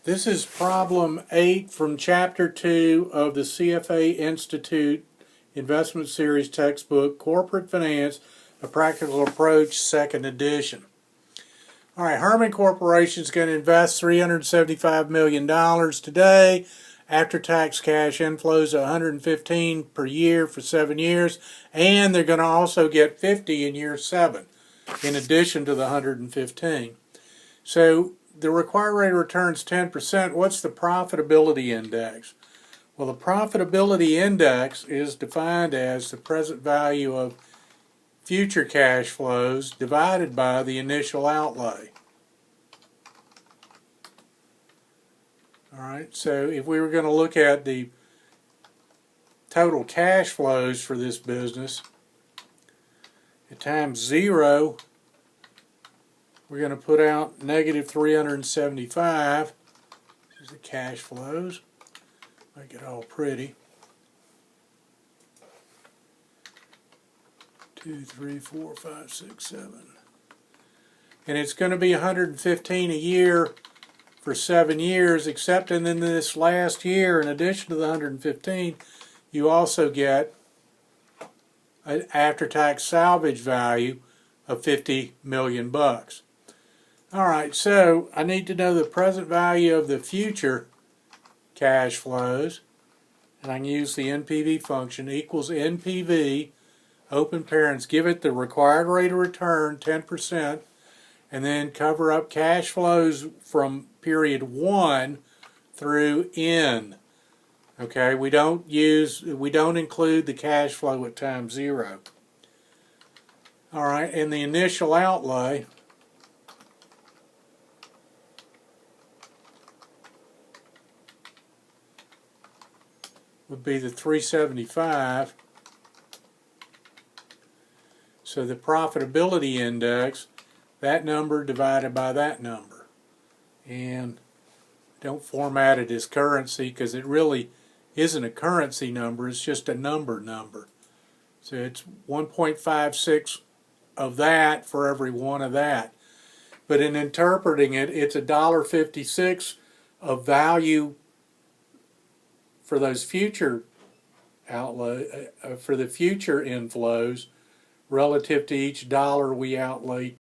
This is problem 8 from Chapter 2 of the CFA Institute Investment Series textbook, Corporate Finance, A Practical Approach, 2nd edition. All right, Herman Corporation is going to invest $375 million today. After-tax cash inflows of $115 per year for 7 years, and they're going to also get $50 in year 7, in addition to the $115. So the required rate of return is 10%. What's the profitability index? Well, the profitability index is defined as the present value of future cash flows divided by the initial outlay. All right, so if we were going to look at the total cash flows for this business, at times 0, we're going to put out negative 375. Here's the cash flows. Make it all pretty. 2, 3, 4, 5, 6, 7. And it's going to be 115 a year for 7 years, except in this last year, in addition to the 115, you also get an after-tax salvage value of $50 million. All right, so I need to know the present value of the future cash flows, and I can use the NPV function equals NPV, open parents, give it the required rate of return, 10%, and then cover up cash flows from period 1 through N. Okay, we don't include the cash flow at time 0. All right, and the initial outlay would be the 375. So the profitability index, that number divided by that number. And don't format it as currency because it really isn't a currency number, it's just a number. So it's 1.56 of that for every one of that. But in interpreting it, it's $1.56 of value for those future outlay, for the future inflows relative to each dollar we outlay